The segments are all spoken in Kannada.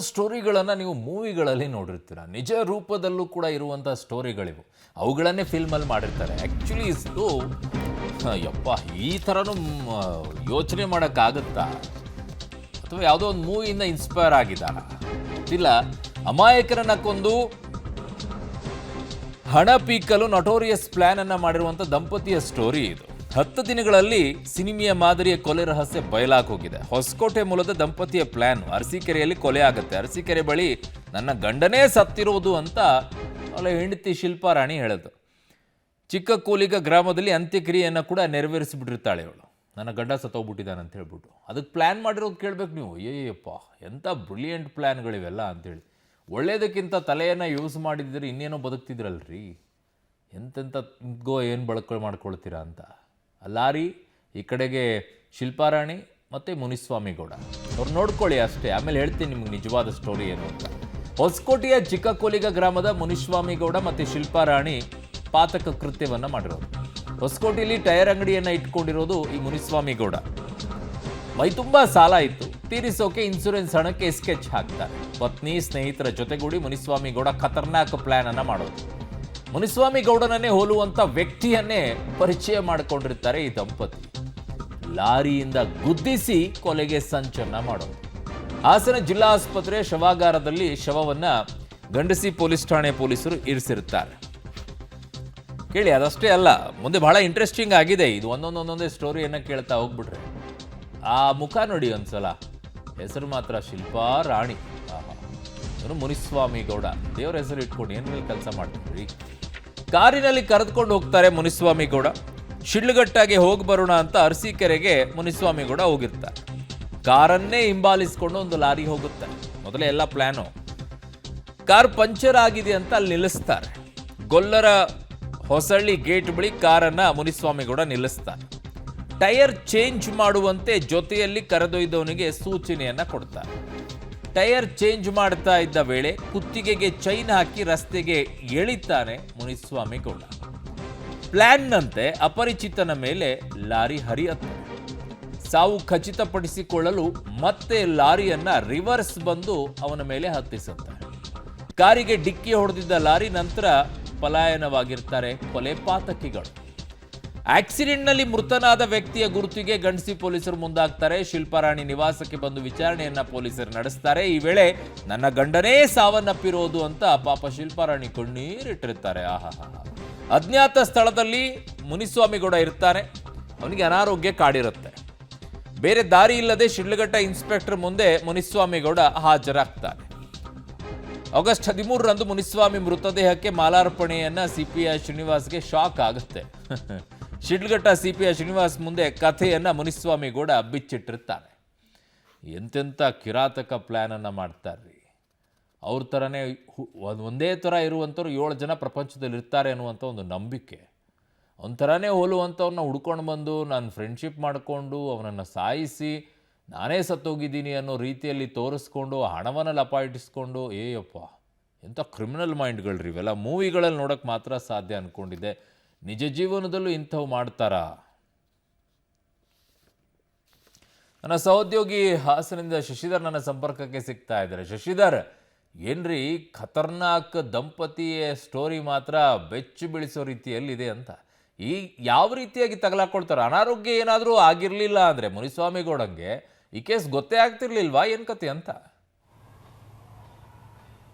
ಸ್ಟೋರಿಗಳನ್ನು ನೀವು ಮೂವಿಗಳಲ್ಲಿ ನೋಡಿರ್ತೀರ. ನಿಜ ರೂಪದಲ್ಲೂ ಕೂಡ ಇರುವಂಥ ಸ್ಟೋರಿಗಳಿವು. ಅವುಗಳನ್ನೇ ಫಿಲ್ಮಲ್ಲಿ ಮಾಡಿರ್ತಾರೆ. ಆ್ಯಕ್ಚುಲಿ ಇದು ಯಪ್ಪ ಈ ಥರನೂ ಯೋಚನೆ ಮಾಡೋಕ್ಕಾಗುತ್ತಾ, ಅಥವಾ ಯಾವುದೋ ಒಂದು ಮೂವಿಯಿಂದ ಇನ್ಸ್ಪೈರ್ ಆಗಿದ್ದಾರ ಗೊತ್ತಿಲ್ಲ. ಅಮಾಯಕರನ್ನ ಕೊಂದು ಹಣ ಪೀಕಲು ನಟೋರಿಯಸ್ ಪ್ಲಾನ್ ಅನ್ನ ಮಾಡಿರುವಂಥ ದಂಪತಿಯ ಸ್ಟೋರಿ ಇದು. 10 ದಿನಗಳಲ್ಲಿ ಸಿನಿಮೆಯ ಮಾದರಿಯ ಕೊಲೆ ರಹಸ್ಯ ಬಯಲಾಗಿ ಹೋಗಿದೆ. ಹೊಸಕೋಟೆ ಮೂಲದ ದಂಪತಿಯ ಪ್ಲಾನ್ ಅರಸೀಕೆರೆಯಲ್ಲಿ ಕೊಲೆ ಆಗುತ್ತೆ. ಅರಸೀಕೆರೆ ಬಳಿ ನನ್ನ ಗಂಡನೇ ಸತ್ತಿರೋದು ಅಂತ ಅವಳ ಹೆಂಡತಿ ಶಿಲ್ಪಾ ರಾಣಿ ಹೇಳಿದ್ರು. ಚಿಕ್ಕ ಕೂಲಿಗ ಗ್ರಾಮದಲ್ಲಿ ಅಂತ್ಯಕ್ರಿಯೆಯನ್ನು ಕೂಡ ನೆರವೇರಿಸಿಬಿಟ್ಟಿರ್ತಾಳೆ ಅವಳು. ನನ್ನ ಗಂಡ ಸತ್ತೋಗ್ಬಿಟ್ಟಿದ್ದಾನೆ ಅಂತ ಹೇಳ್ಬಿಟ್ಟು ಅದಕ್ಕೆ ಪ್ಲ್ಯಾನ್ ಮಾಡಿರೋದು ಕೇಳಬೇಕು ನೀವು. ಅಯ್ಯಪ್ಪ ಎಂಥ ಬ್ರಿಲಿಯಂಟ್ ಪ್ಲ್ಯಾನ್ಗಳಿವೆಲ್ಲ ಅಂತೇಳಿ. ಒಳ್ಳೇದಕ್ಕಿಂತ ತಲೆಯನ್ನು ಯೂಸ್ ಮಾಡಿದ್ರೆ ಇನ್ನೇನೋ ಬದುಕ್ತಿದ್ರಲ್ರಿ. ಎಂತೆಂಥ ಏನು ಮಾಡ್ಕೊಳ್ತೀರಾ ಅಂತ. ಲಾರಿ ಈ ಕಡೆಗೆ ಶಿಲ್ಪಾರಾಣಿ ಮತ್ತು ಮುನಿಸ್ವಾಮಿ ಗೌಡ ಅವ್ರು ನೋಡ್ಕೊಳ್ಳಿ ಅಷ್ಟೇ. ಆಮೇಲೆ ಹೇಳ್ತೀನಿ ನಿಮ್ಗೆ ನಿಜವಾದ ಸ್ಟೋರಿ ಏನು ಅಂತ. ಹೊಸಕೋಟೆಯ ಚಿಕ್ಕಕೋಲಿಗ ಗ್ರಾಮದ ಮುನಿಸ್ವಾಮಿ ಗೌಡ ಮತ್ತು ಶಿಲ್ಪಾರಾಣಿ ಪಾತಕ ಕೃತ್ಯವನ್ನು ಮಾಡಿರೋದು. ಹೊಸಕೋಟೆಯಲ್ಲಿ ಟೈರ್ ಅಂಗಡಿಯನ್ನು ಇಟ್ಕೊಂಡಿರೋದು ಈ ಮುನಿಸ್ವಾಮಿ ಗೌಡ. ಮೈ ತುಂಬ ಸಾಲ ಇತ್ತು, ತೀರಿಸೋಕೆ ಇನ್ಸೂರೆನ್ಸ್ ಹಣಕ್ಕೆ ಸ್ಕೆಚ್ ಹಾಕ್ತಾರೆ. ಪತ್ನಿ ಸ್ನೇಹಿತರ ಜೊತೆಗೂಡಿ ಮುನಿಸ್ವಾಮಿ ಗೌಡ ಖತರ್ನಾಕ್ ಪ್ಲಾನ್ ಅನ್ನ ಮಾಡೋದು. ಮುನಿಸ್ವಾಮಿ ಗೌಡನನ್ನೇ ಹೋಲುವಂತ ವ್ಯಕ್ತಿಯನ್ನೇ ಪರಿಚಯ ಮಾಡಿಕೊಂಡಿರ್ತಾರೆ ಈ ದಂಪತಿ. ಲಾರಿಯಿಂದ ಗುದ್ದಿಸಿ ಕೊಲೆಗೆ ಸಂಚನ್ನ ಮಾಡೋದು. ಹಾಸನ ಜಿಲ್ಲಾ ಆಸ್ಪತ್ರೆ ಶವಾಗಾರದಲ್ಲಿ ಶವವನ್ನ ಗಂಡಸಿ ಪೊಲೀಸ್ ಠಾಣೆ ಪೊಲೀಸರು ಇರಿಸಿರುತ್ತಾರೆ. ಕೇಳಿ, ಅದಷ್ಟೇ ಅಲ್ಲ, ಮುಂದೆ ಬಹಳ ಇಂಟ್ರೆಸ್ಟಿಂಗ್ ಆಗಿದೆ ಇದು. ಒಂದೊಂದೇ ಸ್ಟೋರಿಯನ್ನು ಕೇಳ್ತಾ ಹೋಗ್ಬಿಟ್ರೆ ಆ ಮುಖ ನೋಡಿ ಒಂದ್ಸಲ. ಹೆಸರು ಮಾತ್ರ ಶಿಲ್ಪಾ ರಾಣಿ. ಇವರು ಮುನಿಸ್ವಾಮಿ ಗೌಡ. ದೇವರ ಹೆಸರು ಇಟ್ಕೊಂಡು ಏನ್ ಮೇಲೆ ಕೆಲಸ ಮಾಡ್ತೀರಿ. ಕಾರಿನಲ್ಲಿ ಕರೆದುಕೊಂಡು ಹೋಗ್ತಾರೆ ಮುನಿಸ್ವಾಮಿ ಗೌಡ. ಶಿಡ್ಲಘಟ್ಟಾಗೆ ಹೋಗಿ ಬರೋಣ ಅಂತ ಅರಸೀಕೆರೆಗೆ ಮುನಿಸ್ವಾಮಿ ಗೌಡ ಹೋಗಿರ್ತಾರೆ. ಕಾರನ್ನೇ ಹಿಂಬಾಲಿಸ್ಕೊಂಡು ಒಂದು ಲಾರಿ ಹೋಗುತ್ತೆ. ಮೊದಲೇ ಎಲ್ಲ ಪ್ಲಾನು. ಕಾರ್ ಪಂಚರ್ ಆಗಿದೆ ಅಂತ ಅಲ್ಲಿ ನಿಲ್ಲಿಸ್ತಾರೆ. ಗೊಲ್ಲರ ಹೊಸಳ್ಳಿ ಗೇಟ್ ಬಳಿ ಕಾರನ್ನ ಮುನಿಸ್ವಾಮಿ ಗೌಡ ನಿಲ್ಲಿಸ್ತಾರೆ. ಟೈರ್ ಚೇಂಜ್ ಮಾಡುವಂತೆ ಜೊತೆಯಲ್ಲಿ ಕರೆದೊಯ್ದವನಿಗೆ ಸೂಚನೆಯನ್ನ ಕೊಡ್ತಾರೆ. ಟೈರ್ ಚೇಂಜ್ ಮಾಡ್ತಾ ಇದ್ದ ವೇಳೆ ಕುತ್ತಿಗೆಗೆ ಚೈನ್ ಹಾಕಿ ರಸ್ತೆಗೆ ಎಳಿತಾನೆ ಮುನಿಸ್ವಾಮಿ ಗೌಡ. ಪ್ಲಾನ್ನಂತೆ ಅಪರಿಚಿತನ ಮೇಲೆ ಲಾರಿ ಹರಿಯುತ್ತೆ. ಸಾವು ಖಚಿತಪಡಿಸಿಕೊಳ್ಳಲು ಮತ್ತೆ ಲಾರಿಯನ್ನ ರಿವರ್ಸ್ ಬಂದು ಅವನ ಮೇಲೆ ಹತ್ತಿಸುತ್ತಾರೆ. ಕಾರಿಗೆ ಡಿಕ್ಕಿ ಹೊಡೆದಿದ್ದ ಲಾರಿ ನಂತರ ಪಲಾಯನವಾಗಿರ್ತಾರೆ ಕೊಲೆ ಪಾತಕಿಗಳು. ಆಕ್ಸಿಡೆಂಟ್ನಲ್ಲಿ ಮೃತನಾದ ವ್ಯಕ್ತಿಯ ಗುರುತಿಗೆ ಗಂಡಸಿ ಪೊಲೀಸರು ಮುಂದಾಗ್ತಾರೆ. ಶಿಲ್ಪಾರಾಣಿ ನಿವಾಸಕ್ಕೆ ಬಂದು ವಿಚಾರಣೆಯನ್ನ ಪೊಲೀಸರು ನಡೆಸ್ತಾರೆ. ಈ ವೇಳೆ ನನ್ನ ಗಂಡನೇ ಸಾವನ್ನಪ್ಪಿರೋದು ಅಂತ ಪಾಪ ಶಿಲ್ಪಾರಾಣಿ ಕಣ್ಣೀರಿಟ್ಟಿರ್ತಾರೆ. ಅಜ್ಞಾತ ಸ್ಥಳದಲ್ಲಿ ಮುನಿಸ್ವಾಮಿ ಗೌಡ ಇರ್ತಾನೆ. ಅವನಿಗೆ ಅನಾರೋಗ್ಯ ಕಾಡಿರುತ್ತೆ. ಬೇರೆ ದಾರಿ ಇಲ್ಲದೆ ಶಿಡ್ಲಘಟ್ಟ ಇನ್ಸ್ಪೆಕ್ಟರ್ ಮುಂದೆ ಮುನಿಸ್ವಾಮಿ ಗೌಡ ಹಾಜರಾಗ್ತಾನೆ. ಆಗಸ್ಟ್ 13ರಂದು ಮುನಿಸ್ವಾಮಿ ಮೃತದೇಹಕ್ಕೆ ಮಾಲಾರ್ಪಣೆಯನ್ನ ಸಿಪಿಐ ಶ್ರೀನಿವಾಸ್ಗೆ ಶಾಕ್ ಆಗುತ್ತೆ. ಶಿಡ್ಲಘಟ್ಟ ಸಿಪಿಐ ಶ್ರೀನಿವಾಸ್ ಮುಂದೆ ಕಥೆಯನ್ನ ಮುನಿಸ್ವಾಮಿ ಗೌಡ ಬಿಚ್ಚಿಟ್ಟಿರ್ತಾನೆ. ಎಂತೆಂಥ ಕಿರಾತಕ ಪ್ಲಾನ್ ಅನ್ನ ಮಾಡ್ತಾರ್ರಿ. ಅವ್ರ ಥರನೇ ಒಂದೇ ಥರ ಇರುವಂಥವ್ರು 7 ಜನ ಪ್ರಪಂಚದಲ್ಲಿ ಇರ್ತಾರೆ ಅನ್ನುವಂಥ ಒಂದು ನಂಬಿಕೆ. ಒಂಥರನೇ ಹೋಲುವಂಥವ್ರನ್ನ ಹುಡ್ಕೊಂಡು ಬಂದು ನಾನು ಫ್ರೆಂಡ್ಶಿಪ್ ಮಾಡಿಕೊಂಡು ಅವನನ್ನು ಸಾಯಿಸಿ ನಾನೇ ಸತ್ತೋಗಿದ್ದೀನಿ ಅನ್ನೋ ರೀತಿಯಲ್ಲಿ ತೋರಿಸ್ಕೊಂಡು ಹಣವನ್ನು ಲಪಾಯಿಟಿಸ್ಕೊಂಡು ಏಯಪ್ಪ ಎಂಥ ಕ್ರಿಮಿನಲ್ ಮೈಂಡ್ಗಳ್ರಿ ಇವೆಲ್ಲ. ಮೂವಿಗಳಲ್ಲಿ ನೋಡೋಕ್ಕೆ ಮಾತ್ರ ಸಾಧ್ಯ ಅಂದ್ಕೊಂಡಿದ್ದೆ. ನಿಜ ಜೀವನದಲ್ಲೂ ಇಂಥವು ಮಾಡ್ತಾರಾ? ನನ್ನ ಸಹೋದ್ಯೋಗಿ ಹಾಸನಿಂದ ಶಶಿಧರ್ ನನ್ನ ಸಂಪರ್ಕಕ್ಕೆ ಸಿಗ್ತಾ ಇದ್ದಾರೆ. ಶಶಿಧರ್, ಏನ್ರಿ ಖತರ್ನಾಕ್ ದಂಪತಿಯ ಸ್ಟೋರಿ ಮಾತ್ರ ಬೆಚ್ಚು ಬೀಳಿಸೋ ರೀತಿಯಲ್ಲಿದೆ ಅಂತ. ಈ ಯಾವ ರೀತಿಯಾಗಿ ತಗಲಾಕೊಳ್ತಾರೆ? ಅನಾರೋಗ್ಯ ಏನಾದರೂ ಆಗಿರಲಿಲ್ಲ ಅಂದರೆ ಮುನಿಸ್ವಾಮಿ ಗೌಡಂಗೆ ಈ ಕೇಸ್ ಗೊತ್ತೇ ಆಗ್ತಿರ್ಲಿಲ್ವಾ ಏನು ಕತೆ ಅಂತ?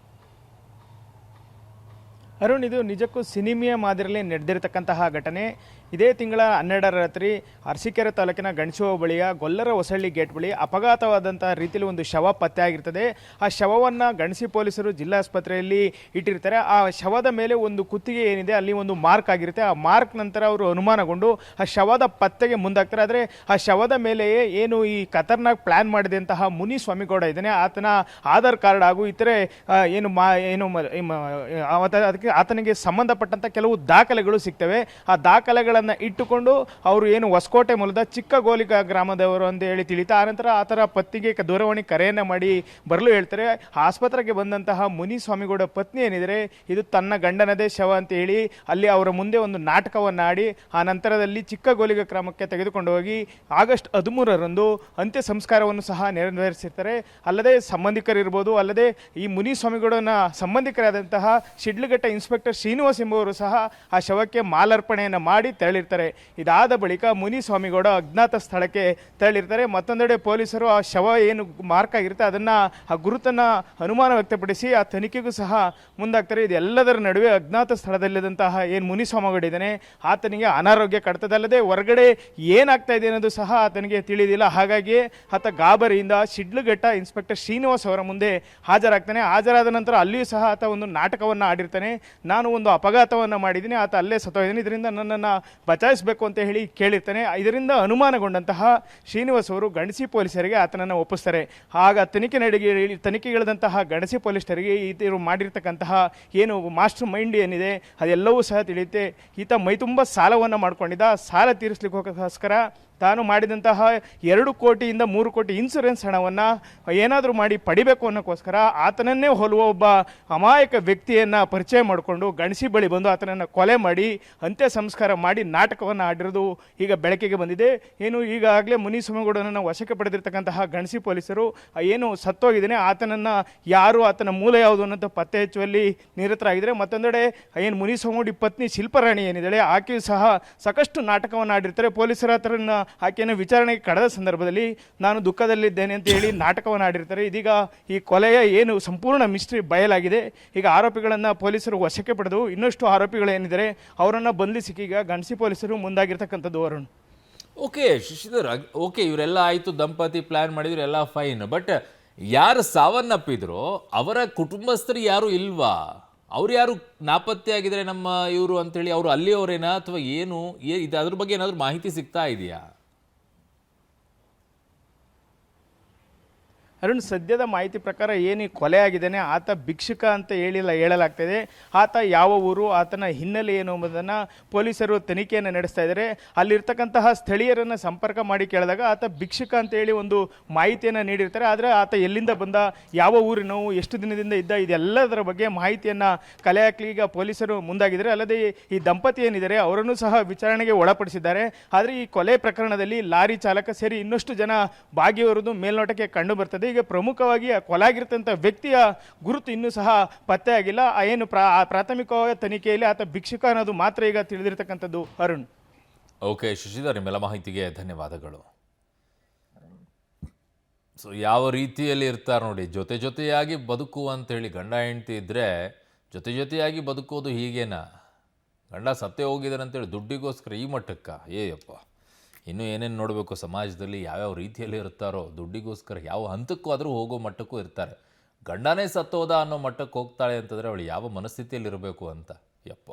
ಅರುಣ್, ಇದು ನಿಜಕ್ಕೂ ಸಿನಿಮೆಯ ಮಾದರಿಯಲ್ಲಿ ನಡೆದಿರತಕ್ಕಂತಹ ಘಟನೆ. ಇದೇ ತಿಂಗಳ 12ರ ರಾತ್ರಿ ಅರಸೀಕೆರೆ ತಾಲೂಕಿನ ಗಣಸು ಬಳಿಯ ಗೊಲ್ಲರ ಹೊಸಳ್ಳಿ ಗೇಟ್ ಬಳಿ ಅಪಘಾತವಾದಂತಹ ರೀತಿಯಲ್ಲಿ ಒಂದು ಶವ ಪತ್ತೆ ಆಗಿರ್ತದೆ. ಆ ಶವವನ್ನು ಗಣಸಿ ಪೊಲೀಸರು ಜಿಲ್ಲಾಸ್ಪತ್ರೆಯಲ್ಲಿ ಇಟ್ಟಿರ್ತಾರೆ. ಆ ಶವದ ಮೇಲೆ ಒಂದು ಕುತ್ತಿಗೆ ಏನಿದೆ ಅಲ್ಲಿ ಒಂದು ಮಾರ್ಕ್ ಆಗಿರುತ್ತೆ. ಆ ಮಾರ್ಕ್ ನಂತರ ಅವರು ಅನುಮಾನಗೊಂಡು ಆ ಶವದ ಪತ್ತೆಗೆ ಮುಂದಾಗ್ತಾರೆ. ಆದರೆ ಆ ಶವದ ಮೇಲೆಯೇ ಏನು ಈ ಖತರ್ನಾಕ್ ಪ್ಲಾನ್ ಮಾಡಿದಂತಹ ಮುನಿಸ್ವಾಮಿ ಗೌಡ ಇದ್ದಾನೆ, ಆತನ ಆಧಾರ್ ಕಾರ್ಡ್ ಹಾಗೂ ಇತರೆ ಅದಕ್ಕೆ ಆತನಿಗೆ ಸಂಬಂಧಪಟ್ಟಂಥ ಕೆಲವು ದಾಖಲೆಗಳು ಸಿಗ್ತವೆ. ಆ ದಾಖಲೆಗಳನ್ನು ಇಟ್ಟುಕೊಂಡು ಅವರು ಏನು ಹೊಸಕೋಟೆ ಮೂಲದ ಚಿಕ್ಕಗೋಲಿಗ ಗ್ರಾಮದವರು ಅಂತ ಹೇಳಿ ತಿಳಿತಾ, ಆನಂತರ ಆತರ ಪತ್ನಿಗೆ ದೂರವಾಣಿ ಕರೆಯನ್ನು ಮಾಡಿ ಬರಲು ಹೇಳ್ತಾರೆ. ಆಸ್ಪತ್ರೆಗೆ ಬಂದಂತಹ ಮುನಿಸ್ವಾಮಿಗೌಡ ಪತ್ನಿ ಏನಿದ್ರೆ ಇದು ತನ್ನ ಗಂಡನದೇ ಶವ ಅಂತ ಹೇಳಿ ಅಲ್ಲಿ ಅವರ ಮುಂದೆ ಒಂದು ನಾಟಕವನ್ನು ಆಡಿ ಆ ನಂತರದಲ್ಲಿ ಚಿಕ್ಕಗೋಲಿಗ ಗ್ರಾಮಕ್ಕೆ ತೆಗೆದುಕೊಂಡು ಹೋಗಿ ಆಗಸ್ಟ್ 13ರಂದು ಅಂತ್ಯ ಸಂಸ್ಕಾರವನ್ನು ಸಹ ನೆರವೇರಿಸಿರ್ತಾರೆ. ಅಲ್ಲದೆ ಸಂಬಂಧಿಕರಿರ್ಬೋದು, ಅಲ್ಲದೆ ಈ ಮುನಿಸ್ವಾಮಿಗೌಡನ ಸಂಬಂಧಿಕರಾದಂತಹ ಶಿಡ್ಲಘಟ್ಟ ಇನ್ಸ್ಪೆಕ್ಟರ್ ಶ್ರೀನಿವಾಸ್ ಎಂಬುವರು ಸಹ ಆ ಶವಕ್ಕೆ ಮಾಲಾರ್ಪಣೆಯನ್ನು ಮಾಡಿ ತೆರಳಿರ್ತಾರೆ. ಇದಾದ ಬಳಿಕ ಮುನಿಸ್ವಾಮಿಗೌಡ ಅಜ್ಞಾತ ಸ್ಥಳಕ್ಕೆ ತೆರಳಿರ್ತಾರೆ. ಮತ್ತೊಂದೆಡೆ ಪೊಲೀಸರು ಆ ಶವ ಏನು ಮಾರ್ಕ್ ಆಗಿರುತ್ತೆ ಅದನ್ನು ಆ ಗುರುತನ್ನು ಅನುಮಾನ ವ್ಯಕ್ತಪಡಿಸಿ ಆ ತನಿಖೆಗೂ ಸಹ ಮುಂದಾಗ್ತಾರೆ. ಇದೆಲ್ಲದರ ನಡುವೆ ಅಜ್ಞಾತ ಸ್ಥಳದಲ್ಲಿದ್ದಂತಹ ಏನು ಮುನಿಸ್ವಾಮಿಗೌಡ ಇದ್ದಾನೆ ಆತನಿಗೆ ಅನಾರೋಗ್ಯ ಕಡ್ತದಲ್ಲದೆ ಹೊರಗಡೆ ಏನಾಗ್ತಾ ಇದೆ ಅನ್ನೋದು ಸಹ ಆತನಿಗೆ ತಿಳಿದಿಲ್ಲ. ಹಾಗಾಗಿ ಆತ ಗಾಬರಿಯಿಂದ ಶಿಡ್ಲಘಟ್ಟ ಇನ್ಸ್ಪೆಕ್ಟರ್ ಶ್ರೀನಿವಾಸ್ ಅವರ ಮುಂದೆ ಹಾಜರಾಗ್ತಾನೆ. ಹಾಜರಾದ ನಂತರ ಅಲ್ಲಿಯೂ ಸಹ ಆತ ಒಂದು ನಾಟಕವನ್ನು ಆಡಿರ್ತಾನೆ. ನಾನು ಒಂದು ಅಪಘಾತವನ್ನು ಮಾಡಿದ್ದೀನಿ, ಆತ ಅಲ್ಲೇ ಸತ್ತೋಗಿದ್ದೀನಿ, ಇದರಿಂದ ನನ್ನನ್ನು ಬಚಾಯಿಸಬೇಕು ಅಂತ ಹೇಳಿ ಕೇಳಿರ್ತಾನೆ. ಇದರಿಂದ ಅನುಮಾನಗೊಂಡಂತಹ ಶ್ರೀನಿವಾಸ್ ಅವರು ಗಣಸಿ ಪೊಲೀಸರಿಗೆ ಆತನನ್ನು ಒಪ್ಪಿಸ್ತಾರೆ. ಆಗ ತನಿಖೆಗಿಳಿದಂತಹ ಗಣಸಿ ಪೊಲೀಸರಿಗೆ ಇವರು ಮಾಡಿರ್ತಕ್ಕಂತಹ ಏನು ಮಾಸ್ಟರ್ ಮೈಂಡ್ ಏನಿದೆ ಅದೆಲ್ಲವೂ ಸಹ ತಿಳಿಯುತ್ತೆ. ಈತ ಮೈತುಂಬ ಸಾಲವನ್ನು ಮಾಡ್ಕೊಂಡಿದ್ದ. ಸಾಲ ತೀರಿಸಲಿಕ್ಕೋಸ್ಕರ ತಾನು ಮಾಡಿದಂತಹ 2 ಕೋಟಿಯಿಂದ 3 ಕೋಟಿ ಇನ್ಸೂರೆನ್ಸ್ ಹಣವನ್ನು ಏನಾದರೂ ಮಾಡಿ ಪಡಿಬೇಕು ಅನ್ನೋಕ್ಕೋಸ್ಕರ ಆತನನ್ನೇ ಹೋಲುವ ಒಬ್ಬ ಅಮಾಯಕ ವ್ಯಕ್ತಿಯನ್ನು ಪರಿಚಯ ಮಾಡಿಕೊಂಡು ಗಣಸಿ ಬಳಿ ಬಂದು ಆತನನ್ನು ಕೊಲೆ ಮಾಡಿ ಅಂತ್ಯ ಸಂಸ್ಕಾರ ಮಾಡಿ ನಾಟಕವನ್ನು ಆಡಿರೋದು ಈಗ ಬೆಳಕಿಗೆ ಬಂದಿದೆ. ಏನು ಈಗಾಗಲೇ ಮುನಿಸ್ವಾಮಿಗೌಡನನ್ನು ವಶಕ್ಕೆ ಪಡೆದಿರ್ತಕ್ಕಂತಹ ಗಣಸಿ ಪೊಲೀಸರು ಏನು ಸತ್ತೋಗಿದ್ದಾನೆ ಆತನನ್ನು ಯಾರು, ಆತನ ಮೂಲ ಯಾವುದು ಅನ್ನೋದು ಪತ್ತೆ ಹಚ್ಚುವಲ್ಲಿ ನಿರತರಾಗಿದ್ದಾರೆ. ಮತ್ತೊಂದೆಡೆ ಏನು ಮುನಿಸ್ವಾಮಿಗೌಡ ಪತ್ನಿ ಶಿಲ್ಪರಾಣಿ ಏನಿದ್ದಾಳೆ ಆಕೆಯು ಸಹ ಸಾಕಷ್ಟು ನಾಟಕವನ್ನು ಆಡಿರ್ತಾರೆ. ಪೊಲೀಸರ ಹತ್ರನ ಆಕೆಯನ್ನು ವಿಚಾರಣೆಗೆ ಕಳೆದ ಸಂದರ್ಭದಲ್ಲಿ ನಾನು ದುಃಖದಲ್ಲಿದ್ದೇನೆ ಅಂತ ಹೇಳಿ ನಾಟಕವನ್ನು ಆಡಿರ್ತಾರೆ. ಇದೀಗ ಈ ಕೊಲೆಯ ಏನು ಸಂಪೂರ್ಣ ಮಿಸ್ಟ್ರಿ ಬಯಲಾಗಿದೆ. ಈಗ ಆರೋಪಿಗಳನ್ನು ಪೊಲೀಸರು ವಶಕ್ಕೆ ಪಡೆದು ಇನ್ನಷ್ಟು ಆರೋಪಿಗಳೇನಿದ್ದಾರೆ ಅವರನ್ನು ಬಂಧಿಸಿ ಈಗ ಗಣಸಿ ಪೊಲೀಸರು ಮುಂದಾಗಿರ್ತಕ್ಕಂಥದ್ದು. ವರುಣ್, ಓಕೆ ಶಶಿಧರ್, ಓಕೆ ಇವರೆಲ್ಲ ಆಯಿತು, ದಂಪತಿ ಪ್ಲ್ಯಾನ್ ಮಾಡಿದ್ರು, ಎಲ್ಲ ಫೈನ್. ಬಟ್ ಯಾರು ಸಾವನ್ನಪ್ಪಿದ್ರು ಅವರ ಕುಟುಂಬಸ್ಥರು ಯಾರು ಇಲ್ವಾ? ಅವ್ರು ಯಾರು ನಾಪತ್ತೆ ಆಗಿದ್ರೆ ನಮ್ಮ ಇವರು ಅಂತೇಳಿ ಅವರು ಅಲ್ಲಿಯವರೇನಾ ಅಥವಾ ಏನು ಇದು ಅದ್ರ ಬಗ್ಗೆ ಏನಾದರೂ ಮಾಹಿತಿ ಸಿಗ್ತಾ ಇದೆಯಾ? ಅರುಣ್, ಸದ್ಯದ ಮಾಹಿತಿ ಪ್ರಕಾರ ಏನು ಕೊಲೆ ಆಗಿದ್ದಾನೆ ಆತ ಭಿಕ್ಷುಕ ಅಂತ ಹೇಳಲಾಗ್ತಿದೆ. ಆತ ಯಾವ ಊರು, ಆತನ ಹಿನ್ನೆಲೆ ಏನು ಎಂಬುದನ್ನು ಪೊಲೀಸರು ತನಿಖೆಯನ್ನು ನಡೆಸ್ತಾ ಇದ್ದಾರೆ. ಅಲ್ಲಿರ್ತಕ್ಕಂತಹ ಸ್ಥಳೀಯರನ್ನು ಸಂಪರ್ಕ ಮಾಡಿ ಕೇಳಿದಾಗ ಆತ ಭಿಕ್ಷುಕ ಅಂತ ಹೇಳಿ ಒಂದು ಮಾಹಿತಿಯನ್ನು ನೀಡಿರ್ತಾರೆ. ಆದರೆ ಆತ ಎಲ್ಲಿಂದ ಬಂದ, ಯಾವ ಊರಿನವು, ಎಷ್ಟು ದಿನದಿಂದ ಇದ್ದ, ಇದೆಲ್ಲದರ ಬಗ್ಗೆ ಮಾಹಿತಿಯನ್ನು ಕಲೆ ಹಾಕಲಿ ಈಗ ಪೊಲೀಸರು ಮುಂದಾಗಿದ್ದಾರೆ. ಅಲ್ಲದೆ ಈ ದಂಪತಿ ಏನಿದ್ದಾರೆ ಅವರನ್ನು ಸಹ ವಿಚಾರಣೆಗೆ ಒಳಪಡಿಸಿದ್ದಾರೆ. ಆದರೆ ಈ ಕೊಲೆ ಪ್ರಕರಣದಲ್ಲಿ ಲಾರಿ ಚಾಲಕ ಸೇರಿ ಇನ್ನಷ್ಟು ಜನ ಭಾಗಿಯವರದು ಮೇಲ್ನೋಟಕ್ಕೆ ಕಂಡು ಬರ್ತದೆ. ಈಗ ಪ್ರಮುಖವಾಗಿ ಕೊಲಾಗಿರ್ತಂಥ ವ್ಯಕ್ತಿಯ ಗುರುತು ಇನ್ನೂ ಸಹ ಪತ್ತೆ ಆಗಿಲ್ಲ. ಏನು ಪ್ರಾಥಮಿಕವಾದ ತನಿಖೆಯಲ್ಲಿ ಆತ ಭಿಕ್ಷುಕ ಅನ್ನೋದು ಮಾತ್ರ ಈಗ ತಿಳಿದಿರ್ತಕ್ಕಂಥದ್ದು. ಅರುಣ್, ಓಕೆ ಶಶಿಧರ್, ನಿಮ್ಮೆಲ್ಲ ಮಾಹಿತಿಗೆ ಧನ್ಯವಾದಗಳು. ಸೊ ಯಾವ ರೀತಿಯಲ್ಲಿ ಇರ್ತಾರೆ ನೋಡಿ, ಜೊತೆಯಾಗಿ ಬದುಕು ಅಂತೇಳಿ ಗಂಡ ಹೆಂಡತಿ ಇದ್ದರೆ ಜೊತೆಯಾಗಿ ಬದುಕೋದು ಹೀಗೇನಾ? ಗಂಡ ಸತ್ತೇ ಹೋಗಿದ್ದಾರೆ ಅಂತೇಳಿ ದುಡ್ಡಿಗೋಸ್ಕರ ಈ ಮಟ್ಟಕ್ಕ? ಏಯಪ್ಪ, ಇನ್ನೂ ಏನೇನು ನೋಡಬೇಕು ಸಮಾಜದಲ್ಲಿ, ಯಾವ್ಯಾವ ರೀತಿಯಲ್ಲಿ ಇರ್ತಾರೋ, ದುಡ್ಡಿಗೋಸ್ಕರ ಯಾವ ಹಂತಕ್ಕೂ ಆದರೂ ಹೋಗೋ ಮಟ್ಟಕ್ಕೂ ಇರ್ತಾರೆ. ಗಂಡನೇ ಸತ್ತೋದ ಅನ್ನೋ ಮಟ್ಟಕ್ಕೆ ಹೋಗ್ತಾಳೆ ಅಂತಂದರೆ ಅವಳು ಯಾವ ಮನಸ್ಥಿತಿಯಲ್ಲಿ ಇರಬೇಕು ಅಂತ. ಯಪ್ಪ.